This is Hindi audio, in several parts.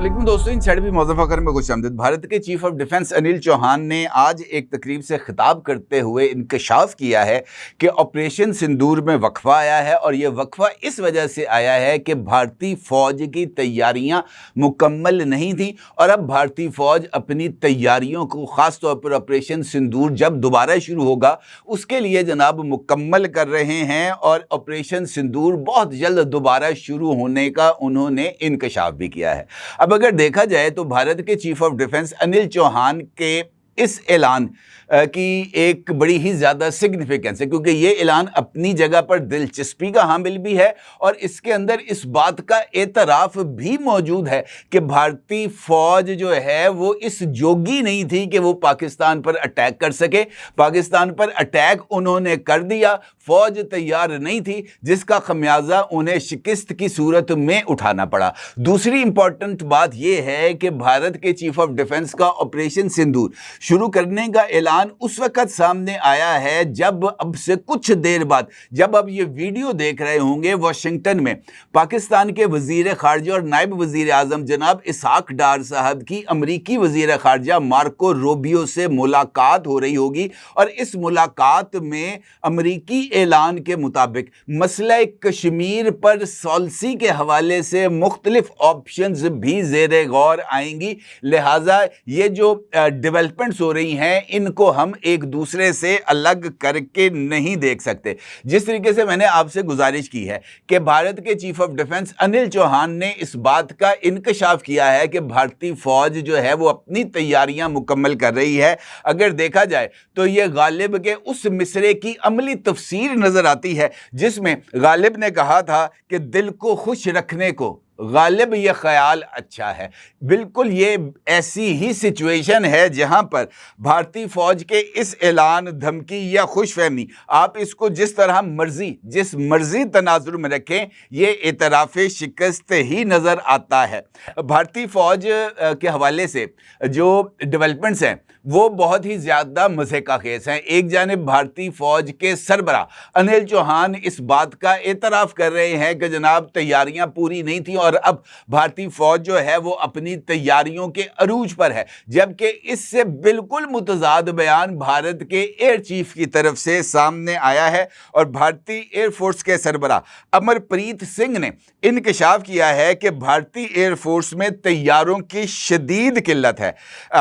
लेकिन दोस्तों, इन साइड भी मुज़फ़्फ़र में खुशामदीद। भारत के chief of defence Anil Chauhan ने आज एक तकरीब से खिताब करते हुए इंकशाफ किया है कि ऑपरेशन सिंदूर में वक्फा आया है, और यह वक्फा इस वजह से आया है कि भारतीय फ़ौज की तैयारियां मुकम्मल नहीं थी, और अब भारतीय फ़ौज अपनी तैयारियों को ख़ास तौर पर ऑपरेशन सिंदूर जब दोबारा शुरू होगा उसके लिए जनाब मुकम्मल कर रहे हैं, और ऑपरेशन सिंदूर बहुत जल्द दोबारा शुरू होने का उन्होंने इंकशाफ भी किया है। अब अगर देखा जाए तो भारत के chief of defence Anil Chauhan के इस ऐलान की एक बड़ी ही ज़्यादा सिग्निफिकेंस है, क्योंकि ये ऐलान अपनी जगह पर दिलचस्पी का हामिल भी है, और इसके अंदर इस बात का एतराफ़ भी मौजूद है कि भारतीय फ़ौज जो है वो इस जोगी नहीं थी कि वो पाकिस्तान पर अटैक कर सके। पाकिस्तान पर अटैक उन्होंने कर दिया, फ़ौज तैयार नहीं थी, जिसका खमियाजा उन्हें शिकस्त की सूरत में उठाना पड़ा। दूसरी इंपॉर्टेंट बात यह है कि भारत के चीफ ऑफ डिफेंस का ऑपरेशन सिंदूर शुरू करने का ऐलान उस वक्त सामने आया है जब अब से कुछ देर बाद, जब अब ये वीडियो देख रहे होंगे, वाशिंगटन में पाकिस्तान के वजीर खारजा और नायब वजीर आजम जनाब इसहाक डार साहब की अमरीकी वजीर खारजा मार्को रूबियो से मुलाकात हो रही होगी, और इस मुलाकात में अमरीकी ऐलान के मुताबिक मसला कश्मीर पर सॉल्सी के हवाले से मुख्तलिफ ऑप्शंस भी ज़ेरे गौर आएंगी। लिहाजा ये जो डेवलपमेंट्स हो रही हैं इनको हम एक दूसरे से अलग करके नहीं देख सकते। जिस तरीके से मैंने आपसे गुजारिश की है कि भारत के chief of defence Anil Chauhan ने इस बात का इंकशाफ किया है कि भारतीय फौज जो है वो अपनी तैयारियां मुकम्मल कर रही है, अगर देखा जाए तो ये गालिब के उस मिसरे की अमली तफसीर नजर आती है जिसमें गालिब ने कहा था कि दिल को खुश रखने को गालिब ये ख्याल अच्छा है। बिल्कुल ये ऐसी ही सिचुएशन है जहां पर भारतीय फौज के इस ऐलान, धमकी या खुशफहमी, आप इसको जिस तरह मर्जी, जिस मर्जी तनाजुर में रखें, ये एतराफ़ शिकस्त ही नज़र आता है। भारतीय फौज के हवाले से जो डेवलपमेंट्स हैं वो बहुत ही ज़्यादा मज़े का केस हैं। एक जानिब भारतीय फ़ौज के सरबरा अनिल चौहान इस बात का एतराफ़ कर रहे हैं कि जनाब तैयारियां पूरी नहीं थी, और अब भारतीय फ़ौज जो है वो अपनी तैयारियों के अरूज पर है, जबकि इससे बिल्कुल मुतज़ाद बयान भारत के एयर चीफ की तरफ से सामने आया है, और भारतीय एयरफोर्स के सरबरा अमरप्रीत सिंह ने इंकशाफ किया है कि भारतीय एयरफोर्स में तैयारों की शदीद किल्लत है।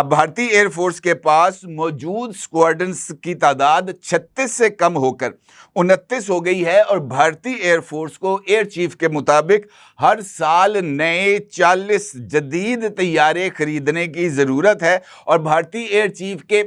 भारतीय एयरफोर्स के पास मौजूद स्क्वाड्रन्स की तादाद 36 से कम होकर 29 हो गई है, और भारतीय एयरफोर्स को एयर चीफ के मुताबिक हर साल नए 40 जदीद तैयारे खरीदने की ज़रूरत है, और भारतीय एयर चीफ के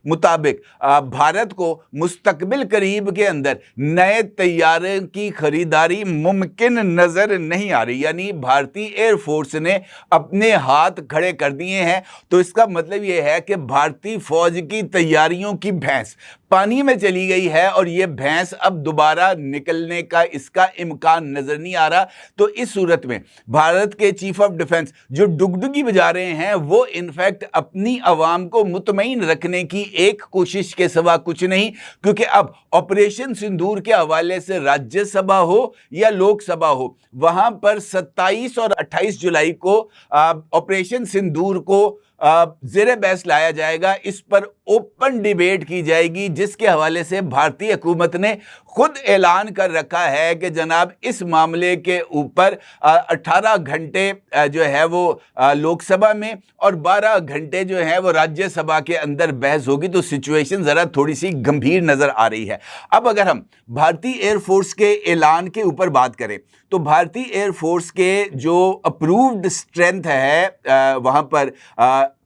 मुताबिक भारत को मुस्तकबिल करीब के अंदर नए तैयारे की खरीदारी मुमकिन नज़र नहीं आ रही। यानी भारतीय एयरफोर्स ने अपने हाथ खड़े कर दिए हैं। तो इसका मतलब यह है कि भारतीय फ़ौज की तैयारियों की भैंस पानी में चली गई है, और यह भैंस अब दोबारा निकलने का इसका इम्कान नज़र नहीं आ रहा। तो इस सूरत में भारत के चीफ ऑफ डिफेंस जो डुगडुगी बजा रहे हैं वो इनफैक्ट अपनी आवाम को मुतमईन रखने की एक कोशिश के सिवा कुछ नहीं, क्योंकि अब ऑपरेशन सिंदूर के हवाले से राज्यसभा हो या लोकसभा हो, वहां पर 27 और 28 जुलाई को ऑपरेशन सिंदूर को ज़ेरे बहस लाया जाएगा। इस पर ओपन डिबेट की जाएगी, जिसके हवाले से भारतीय हुकूमत ने खुद ऐलान कर रखा है कि जनाब इस मामले के ऊपर 18 घंटे जो है वो लोकसभा में और 12 घंटे जो है वो राज्यसभा के अंदर बहस होगी। तो सिचुएशन ज़रा थोड़ी सी गंभीर नज़र आ रही है। अब अगर हम भारतीय एयरफोर्स के ऐलान के ऊपर बात करें तो भारतीय एयरफोर्स के जो अप्रूव्ड स्ट्रेंथ है वहाँ पर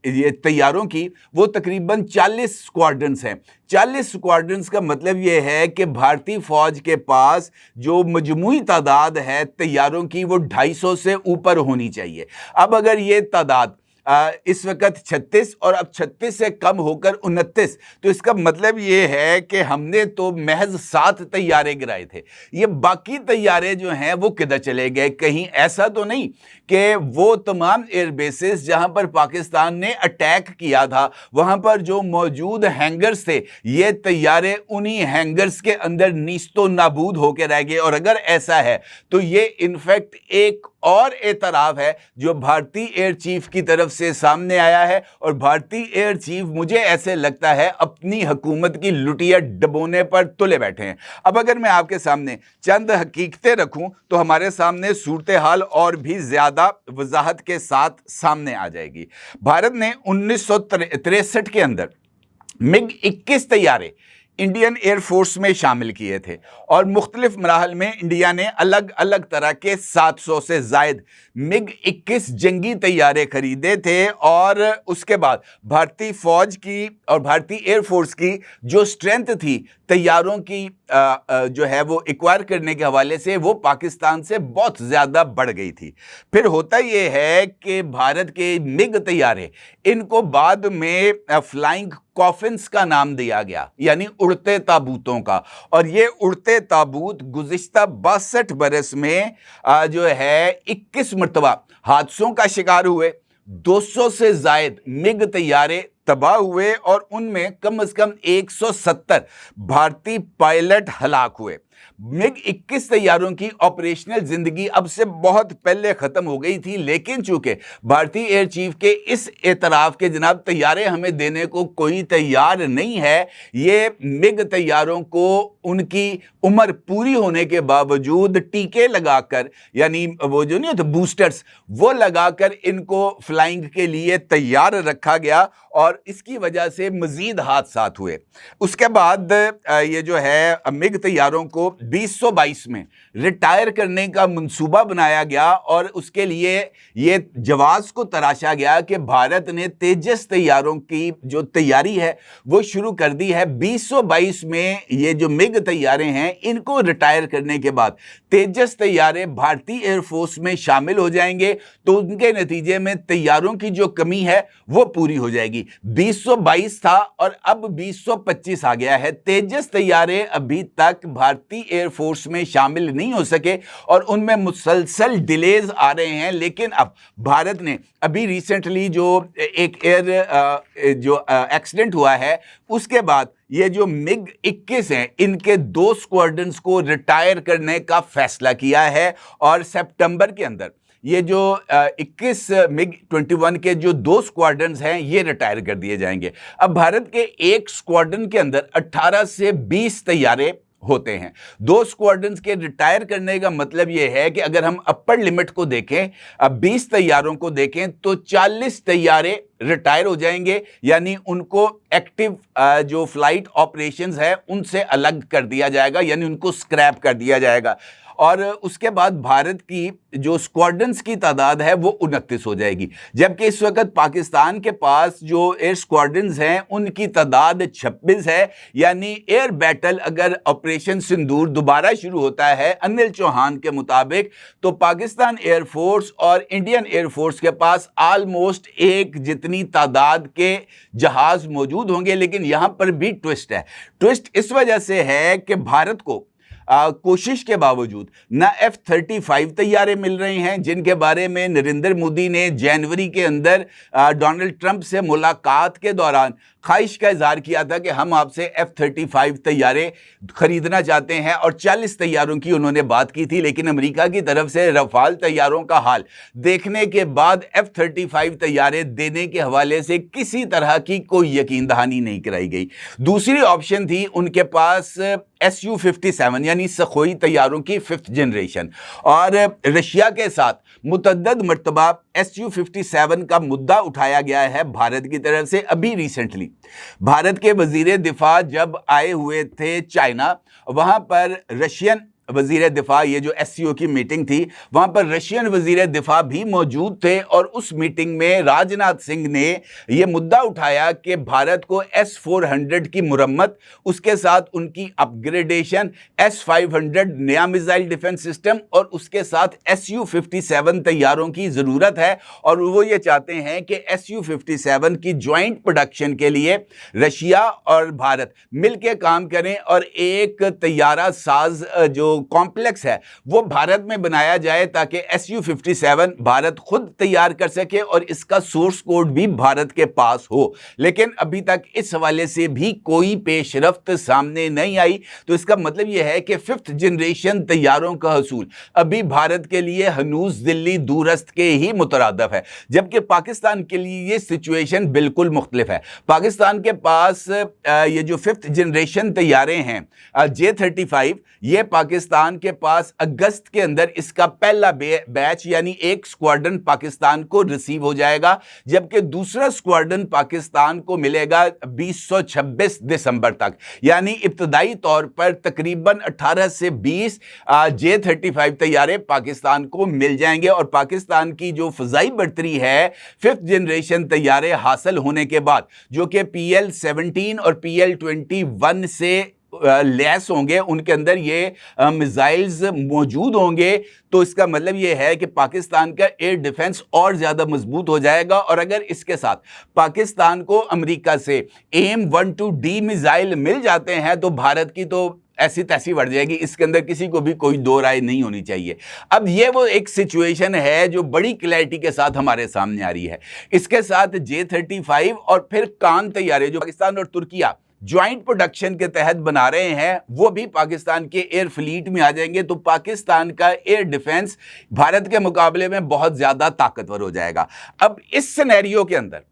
ये तैयारों की, वो तकरीबन 40 स्क्वाड्रन्स हैं। 40 स्क्वाड्रन्स का मतलब ये है कि भारतीय फ़ौज के पास जो मजमूई तादाद है तैयारों की वो 250 से ऊपर होनी चाहिए। अब अगर ये तादाद इस वक्त 36 और अब 36 से कम होकर 29, तो इसका मतलब ये है कि हमने तो महज 7 तैयारे गिराए थे। ये बाकी तैयारे जो हैं वो किधर चले गए? कहीं ऐसा तो नहीं कि वो तमाम एयरबेसेस जहां पर पाकिस्तान ने अटैक किया था वहां पर जो मौजूद हैंगर्स थे, ये तैयारे उन्हीं हैंगर्स के अंदर नीस्तो नाबूद होकर रह गए? और अगर ऐसा है तो ये इनफैक्ट एक और एतराफ़ है जो भारतीय एयर चीफ की तरफ से सामने आया है, और भारतीय एयर चीफ मुझे ऐसे लगता है अपनी हुकूमत की लुटिया डबोने पर तुले बैठे हैं। अब अगर मैं आपके सामने चंद हकीकतें रखूं तो हमारे सामने सूरत हाल और भी ज़्यादा वजाहत के साथ सामने आ जाएगी। भारत ने 1963 के अंदर MiG-21 तैयारे इंडियन एयरफोर्स में शामिल किए थे, और मुख्तलिफ मराहल में इंडिया ने अलग अलग तरह के 700 से ज़ायद MiG-21 जंगी तैयारे खरीदे थे। और उसके बाद भारतीय फ़ौज की और भारतीय एयरफोर्स की जो स्ट्रेंथ थी तैयारों की जो है वो एक्वायर करने के हवाले से, वो पाकिस्तान से बहुत ज़्यादा बढ़ गई थी। फिर होता ये है कि भारत के MiG तैयारे, इनको बाद में फ्लाइंग कॉफिन्स का नाम दिया गया, यानी उड़ते ताबूतों का। और ये उड़ते ताबूत गुज़िश्ता 62 बरस में जो है 21 मरतबा हादसों का शिकार हुए, 200 से ज़ायद MiG तैयारे तबाह हुए, और उनमें कम से कम 170 भारतीय पायलट हलाक हुए। MiG-21 तैयारों की ऑपरेशनल जिंदगी अब से बहुत पहले खत्म हो गई थी, लेकिन चूंकि भारतीय एयर चीफ के इस एतराफ़ के जनाब तैयारे हमें देने को कोई तैयार नहीं है, ये MiG तैयारों को उनकी उम्र पूरी होने के बावजूद टीके लगाकर, यानी वो जो नहीं होते बूस्टर्स, वो लगाकर इनको फ्लाइंग के लिए तैयार रखा गया, और इसकी वजह से मजीद हादसात हुए। उसके बाद ये जो है MiG तैयारों को 2022 में रिटायर करने का मंसूबा बनाया गया, और उसके लिए ये जवाज़ को तराशा गया कि भारत ने तेजस तैयारों की जो तैयारी है वो शुरू कर दी है। 2022 में ये जो MiG तैयारे हैं इनको रिटायर करने के बाद तेजस तैयारे भारतीय एयरफोर्स में शामिल हो जाएंगे, तो उनके नतीजे में तैयारों की जो कमी है वो पूरी हो जाएगी। 2022 था और अब 2025 आ गया है। तेजस तैयारे अभी तक भारतीय एयरफोर्स में शामिल नहीं हो सके और उनमें मुसलसल डिलेज आ रहे हैं। लेकिन अब भारत ने अभी रिसेंटली जो एक एयर जो एक्सीडेंट हुआ है, उसके बाद ये जो MiG-21 हैं इनके 2 स्क्वाड्रन्स को रिटायर करने का फैसला किया है, और सितंबर के अंदर ये जो 21 MiG-21 के जो 2 स्क्वाड्रन्स हैं ये रिटायर कर दिए जाएंगे। अब भारत के एक स्क्वाड्रन के अंदर 18 से 20 तैयारे होते हैं। 2 स्क्वाड्रन्स के रिटायर करने का मतलब यह है कि अगर हम अपर लिमिट को देखें, अब 20 तैयारों को देखें तो 40 तैयारे रिटायर हो जाएंगे, यानी उनको एक्टिव जो फ्लाइट ऑपरेशंस है उनसे अलग कर दिया जाएगा, यानी उनको स्क्रैप कर दिया जाएगा। और उसके बाद भारत की जो स्क्वाड्रन्स की तादाद है वो 29 हो जाएगी, जबकि इस वक्त पाकिस्तान के पास जो एयर स्क्वाड्रन्स हैं उनकी तादाद 26 है। यानी एयर बैटल अगर ऑपरेशन सिंदूर दोबारा शुरू होता है अनिल चौहान के मुताबिक, तो पाकिस्तान एयरफोर्स और इंडियन एयरफोर्स के पास आलमोस्ट एक जितनी तादाद के जहाज मौजूद होंगे। लेकिन यहां पर भी ट्विस्ट है। ट्विस्ट इस वजह से है कि भारत को कोशिश के बावजूद न F-35 तैयारे मिल रहे हैं, जिनके बारे में नरेंद्र मोदी ने जनवरी के अंदर डोनाल्ड ट्रंप से मुलाकात के दौरान ख्वाहिश का इजहार किया था कि हम आपसे F-35 तैयारे खरीदना चाहते हैं, और 40 तैयारों की उन्होंने बात की थी। लेकिन अमेरिका की तरफ से रफाल तैयारों का हाल देखने के बाद F-35 तैयारे देने के हवाले से किसी तरह की कोई यकीन दहानी नहीं कराई गई। दूसरी ऑप्शन थी उनके पास Su-57 यानी सखोई तैयारों की 5th जनरेशन, और रशिया के साथ मुतअद्दिद मर्तबा Su-57 का मुद्दा उठाया गया है भारत की तरफ से। अभी रिसेंटली भारत के वजीर दिफा जब आए हुए थे चाइना, वहां पर रशियन वजीर दिफा, ये जो SCO की मीटिंग थी वहां पर रशियन वजीर दिफा भी मौजूद थे, और उस मीटिंग में राजनाथ सिंह ने यह मुद्दा उठाया कि भारत को S-400 की मुरम्मत, उसके साथ उनकी अपग्रेडेशन, S-500 नया मिसाइल डिफेंस सिस्टम और उसके साथ Su-57 तैयारों की ज़रूरत है। और वो ये चाहते हैं कि Su-57 की ज्वाइंट प्रोडक्शन के लिए रशिया और भारत मिलकर काम करें और एक तैयारा साज जो कॉम्प्लेक्स है वो भारत में बनाया जाए ताकि Su-57 भारत खुद तैयार कर सके और इसका सोर्स कोड भी भारत के पास हो। लेकिन अभी तक इस हवाले से भी कोई पेशरफ्त सामने नहीं आई। तो इसका मतलब यह है कि 5th जनरेशन तैयारों का हसूल अभी भारत के लिए हनूज दिल्ली दूरस्त के ही मुतरादफ है, जबकि पाकिस्तान के लिए ये सिचुएशन बिल्कुल मुख्तलिफ है। पाकिस्तान के पास ये जो 5th जनरेशन तैयारे हैं J-35, ये पाकिस्तान के पास अगस्त के अंदर इसका पहला बैच यानी एक स्क्वाड्रन पाकिस्तान को रिसीव हो जाएगा, जबकि दूसरा स्क्वाड्रन पाकिस्तान को मिलेगा 2026 दिसंबर तक। यानी इब्तदाई तौर पर तकरीबन 18 से 20 J-35 तैयारे पाकिस्तान को मिल जाएंगे और पाकिस्तान की जो फ़ज़ाई बढ़तरी है 5th जनरेशन तैयारे हासिल होने के बाद, जो कि PL-17 और PL-21 से लैस होंगे, उनके अंदर ये मिसाइल्स मौजूद होंगे, तो इसका मतलब ये है कि पाकिस्तान का एयर डिफेंस और ज़्यादा मजबूत हो जाएगा। और अगर इसके साथ पाकिस्तान को अमेरिका से AIM-1-2D मिसाइल मिल जाते हैं तो भारत की तो ऐसी तैसी बढ़ जाएगी, इसके अंदर किसी को भी कोई दो राय नहीं होनी चाहिए। अब ये वो एक सिचुएशन है जो बड़ी क्लैरिटी के साथ हमारे सामने आ रही है। इसके साथ J-35 और फिर कान तैयारे जो पाकिस्तान और तुर्किया ज्वाइंट प्रोडक्शन के तहत बना रहे हैं वो भी पाकिस्तान के एयर फ्लीट में आ जाएंगे, तो पाकिस्तान का एयर डिफेंस भारत के मुकाबले में बहुत ज़्यादा ताकतवर हो जाएगा। अब इस सिनेरियो के अंदर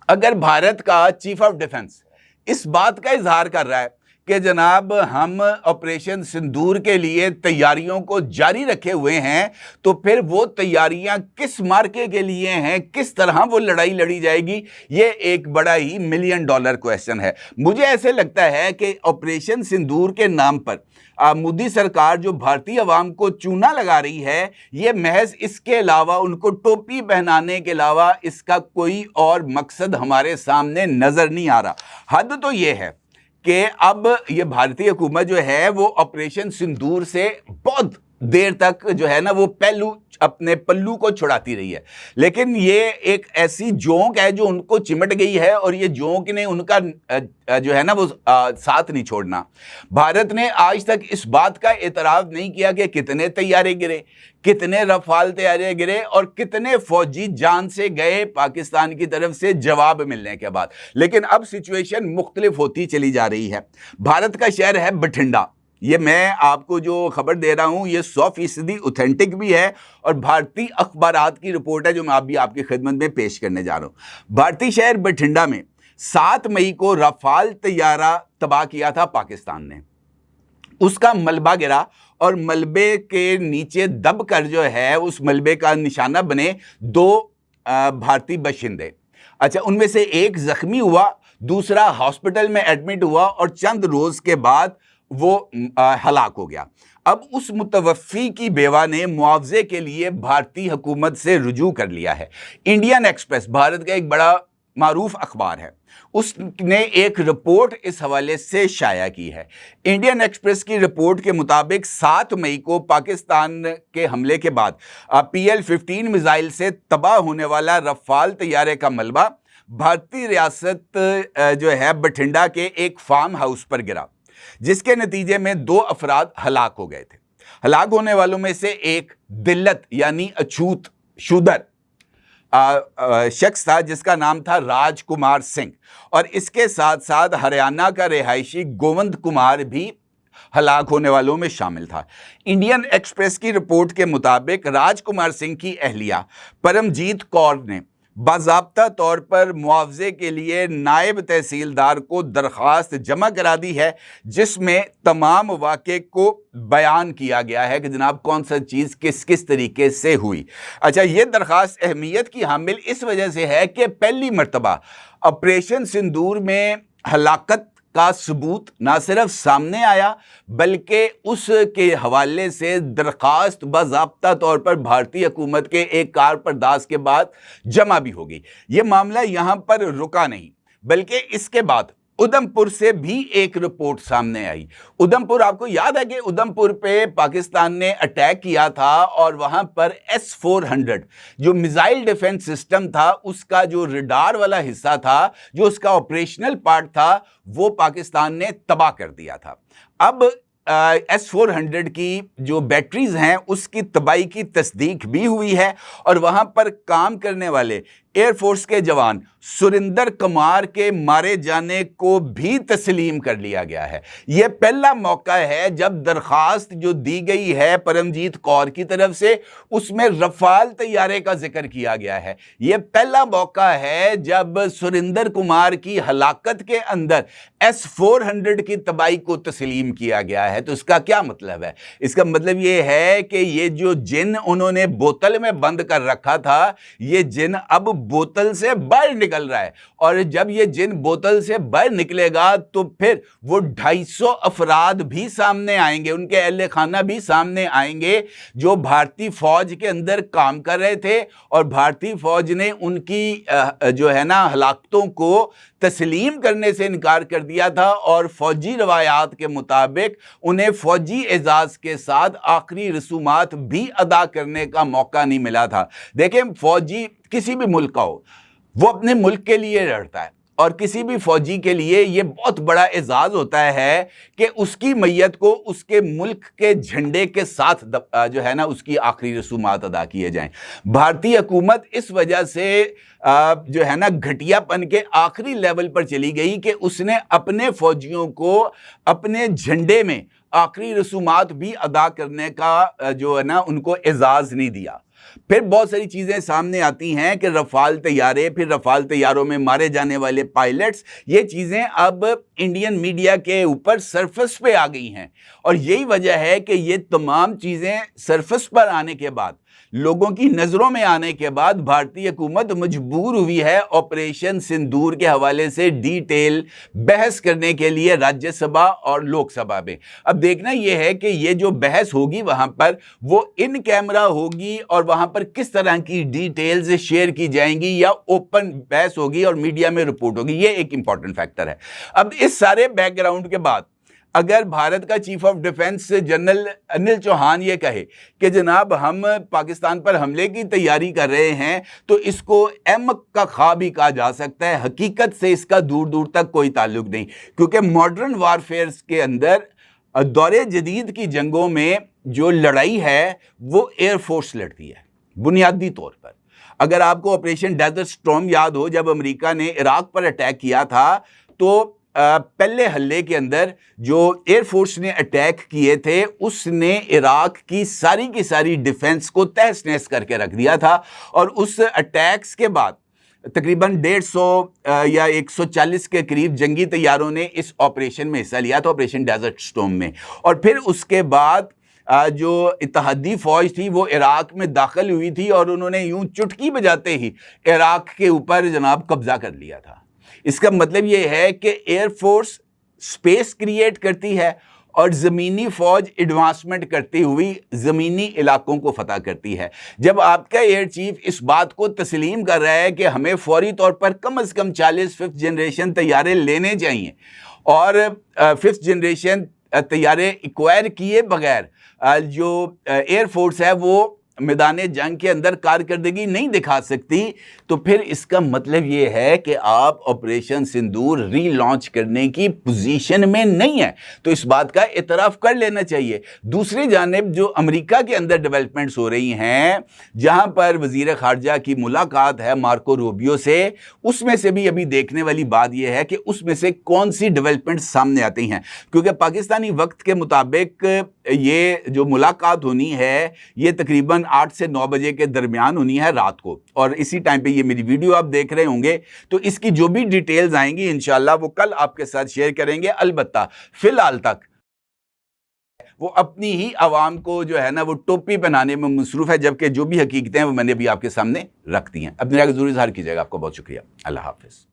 अगर भारत का चीफ ऑफ डिफेंस इस बात का इजहार कर रहा है कि जनाब हम ऑपरेशन सिंदूर के लिए तैयारियों को जारी रखे हुए हैं, तो फिर वो तैयारियां किस मार्के के लिए हैं, किस तरह वो लड़ाई लड़ी जाएगी, ये एक बड़ा ही $1 मिलियन क्वेश्चन है। मुझे ऐसे लगता है कि ऑपरेशन सिंदूर के नाम पर मोदी सरकार जो भारतीय अवाम को चूना लगा रही है, ये महज इसके अलावा उनको टोपी पहनाने के अलावा इसका कोई और मकसद हमारे सामने नजर नहीं आ रहा। हद तो ये है कि अब ये भारतीय हुकूमत जो है वो ऑपरेशन सिंदूर से बहुत देर तक जो है ना वो अपने पल्लू को छुड़ाती रही है, लेकिन ये एक ऐसी जोंक है जो उनको चिमट गई है और ये जोंक ने उनका जो है ना वो साथ नहीं छोड़ना। भारत ने आज तक इस बात का एतराफ़ नहीं किया कि कितने तैयारे गिरे, कितने रफाल तैयारे गिरे और कितने फौजी जान से गए पाकिस्तान की तरफ से जवाब मिलने के बाद। लेकिन अब सिचुएशन मुख्तलिफ होती चली जा रही है। भारत का शहर है बठिंडा, ये मैं आपको जो खबर दे रहा हूँ ये 100% ऑथेंटिक भी है और भारतीय अखबारात की रिपोर्ट है जो मैं अभी आपकी खिदमत में पेश करने जा रहा हूँ। भारतीय शहर बठिंडा में 7 मई को रफाल तैयारा तबाह किया था पाकिस्तान ने, उसका मलबा गिरा और मलबे के नीचे दब कर जो है उस मलबे का निशाना बने 2 भारतीय बाशिंदे। अच्छा, उनमें से एक जख्मी हुआ, दूसरा हॉस्पिटल में एडमिट हुआ और चंद रोज के बाद वो हलाक हो गया। अब उस मुतवफ़ी की बेवा ने मुआवजे के लिए भारतीय हुकूमत से रुजू कर लिया है। इंडियन एक्सप्रेस भारत का एक बड़ा मारूफ अखबार है, उसने एक रिपोर्ट इस हवाले से शाया की है। इंडियन एक्सप्रेस की रिपोर्ट के मुताबिक 7 मई को पाकिस्तान के हमले के बाद PL-15 मिसाइल से तबाह होने वाला रफाल तैयारे का मलबा भारतीय रियासत जो है बठिंडा के एक फार्म हाउस पर गिरा, जिसके नतीजे में 2 अफराद हलाक हो गए थे। हलाक होने वालों में से एक दिल्लत यानी अछूत शूदर शख्स था जिसका नाम था राजकुमार सिंह, और इसके साथ साथ हरियाणा का रिहायशी गोविंद कुमार भी हलाक होने वालों में शामिल था। इंडियन एक्सप्रेस की रिपोर्ट के मुताबिक राजकुमार सिंह की अहलिया परमजीत कौर ने बाज़ाब्ता तौर पर मुआवजे के लिए नायब तहसीलदार को दरख्वास्त जमा करा दी है, जिसमें तमाम वाक़े को बयान किया गया है कि जनाब कौन सा चीज़ किस किस तरीके से हुई। अच्छा, ये दरख्वास्त अहमियत की हामिल इस वजह से है कि पहली मर्तबा ऑपरेशन सिंदूर में हलाकत का सबूत ना सिर्फ सामने आया बल्कि उसके हवाले से दरख्वास्त बाज़ाब्ता तौर पर भारतीय हुकूमत के एक कारपरदास के बाद जमा भी हो गई। ये मामला यहाँ पर रुका नहीं बल्कि इसके बाद उधमपुर से भी एक रिपोर्ट सामने आई। उधमपुर, आपको याद है कि उधमपुर पे पाकिस्तान ने अटैक किया था और वहां पर S-400 जो मिसाइल डिफेंस सिस्टम था उसका जो रडार वाला हिस्सा था, जो उसका ऑपरेशनल पार्ट था, वो पाकिस्तान ने तबाह कर दिया था। अब S-400 की जो बैटरीज हैं उसकी तबाही की तस्दीक भी हुई है और वहां पर काम करने वाले एयरफोर्स के जवान सुरिंदर कुमार के मारे जाने को भी तस्लीम कर लिया गया है। यह पहला मौका है जब दरखास्त जो दी गई है परमजीत कौर की तरफ से उसमें रफाल तैयारे का जिक्र किया गया है। यह पहला मौका है जब सुरिंदर कुमार की हलाकत के अंदर S-400 की तबाही को तस्लीम किया गया है। तो इसका क्या मतलब है? इसका मतलब यह है कि ये जो जिन उन्होंने बोतल में बंद कर रखा था, ये जिन अब बोतल से बाहर निकल रहा है और जब ये जिन बोतल से बाहर निकलेगा तो फिर वो 250 अफराद भी सामने आएंगे, उनके अहले खाना भी सामने आएंगे जो भारतीय फौज के अंदर काम कर रहे थे और भारतीय फौज ने उनकी जो है ना हलाकतों को तस्लीम करने से इनकार कर दिया था और फौजी रवायात के मुताबिक उन्हें फौजी एजाज के साथ आखिरी रसूमात भी अदा करने का मौका नहीं मिला था। देखें, फौजी किसी भी मुल्क का हो, वो अपने मुल्क के लिए लड़ता है और किसी भी फौजी के लिए यह बहुत बड़ा एजाज होता है कि उसकी मैयत को उसके मुल्क के झंडे के साथ जो है ना उसकी आखिरी रसूमात अदा किए जाएं। भारतीय हुकूमत इस वजह से जो है ना घटियापन के आखिरी लेवल पर चली गई कि उसने अपने फौजियों को अपने झंडे में आखिरी रसूमात भी अदा करने का जो है ना उनको एजाज नहीं दिया। फिर बहुत सारी चीजें सामने आती हैं कि रफाल तैयारे, फिर रफाल तैयारों में मारे जाने वाले पायलट्स, ये चीजें अब इंडियन मीडिया के ऊपर सरफेस पे आ गई हैं और यही वजह है कि ये तमाम चीजें सरफेस पर आने के बाद, लोगों की नजरों में आने के बाद भारतीय हुकूमत मजबूर हुई है ऑपरेशन सिंदूर के हवाले से डिटेल बहस करने के लिए राज्यसभा और लोकसभा में। अब देखना यह है कि ये जो बहस होगी वहां पर वो इन कैमरा होगी और वहां पर किस तरह की डिटेल्स शेयर की जाएंगी या ओपन बहस होगी और मीडिया में रिपोर्ट होगी। ये एक इंपॉर्टेंट फैक्टर है। अब इस सारे बैकग्राउंड के बाद अगर भारत का chief of defence general Anil Chauhan ये कहे कि जनाब हम पाकिस्तान पर हमले की तैयारी कर रहे हैं, तो इसको अहमक का ख्वाब भी कहा जा सकता है। हकीकत से इसका दूर दूर तक कोई ताल्लुक नहीं, क्योंकि मॉडर्न वारफेयर के अंदर दौरे जदीद की जंगों में जो लड़ाई है वो एयरफोर्स लड़ती है बुनियादी तौर पर। अगर आपको ऑपरेशन डेजर्ट स्टॉर्म याद हो, जब अमेरिका ने इराक पर अटैक किया था तो पहले हल्ले के अंदर जो एयरफोर्स ने अटैक किए थे उसने इराक की सारी डिफेंस को तहस नहस करके रख दिया था और उस अटैक्स के बाद तकरीबन 150 या 140 के करीब जंगी तैयारों ने इस ऑपरेशन में हिस्सा लिया था, ऑपरेशन डेजर्ट स्टॉर्म में। और फिर उसके बाद जो इत्तेहादी फौज थी वो इराक में दाखिल हुई थी और उन्होंने यूं चुटकी बजाते ही इराक के ऊपर जनाब कब्जा कर लिया था। इसका मतलब ये है कि एयरफोर्स स्पेस क्रिएट करती है और ज़मीनी फौज एडवांसमेंट करती हुई ज़मीनी इलाकों को फतह करती है। जब आपका एयर चीफ इस बात को तस्लीम कर रहा है कि हमें फौरी तौर पर कम से कम 40 5th जनरेशन तैयारे लेने चाहिए और 5th जनरेशन तैयारे एक्वायर किए बगैर जो एयरफोर्स है वो मैदान जंग के अंदर कारकर्दगी नहीं दिखा सकती, तो फिर इसका मतलब ये है कि आप ऑपरेशन सिंदूर रीलॉन्च करने की पोजीशन में नहीं है। तो इस बात का इतराफ कर लेना चाहिए। दूसरी जानिब जो अमेरिका के अंदर डेवलपमेंट्स हो रही हैं, जहां पर वजीर खारजा की मुलाकात है मार्को रूबियो से, उसमें से भी अभी देखने वाली बात यह है कि उसमें से कौन सी डेवलपमेंट सामने आती हैं, क्योंकि पाकिस्तानी वक्त के मुताबिक ये जो मुलाकात होनी है ये तकरीबन 8 से 9 बजे के दरमियान होनी है रात को, और इसी टाइम पे ये मेरी वीडियो आप देख रहे होंगे। तो इसकी जो भी डिटेल्स आएंगी इंशाल्लाह वो कल आपके साथ शेयर करेंगे। अलबत्ता फिलहाल तक वो अपनी ही आवाम को जो है ना वो टोपी पहनाने में मसरूफ है, जबकि जो भी हकीकतें हैं वो मैंने भी आपके सामने रख दी हैं। अपनी राय जरूर इज़हार कीजिएगा। आपको बहुत शुक्रिया। अल्लाह हाफिज़।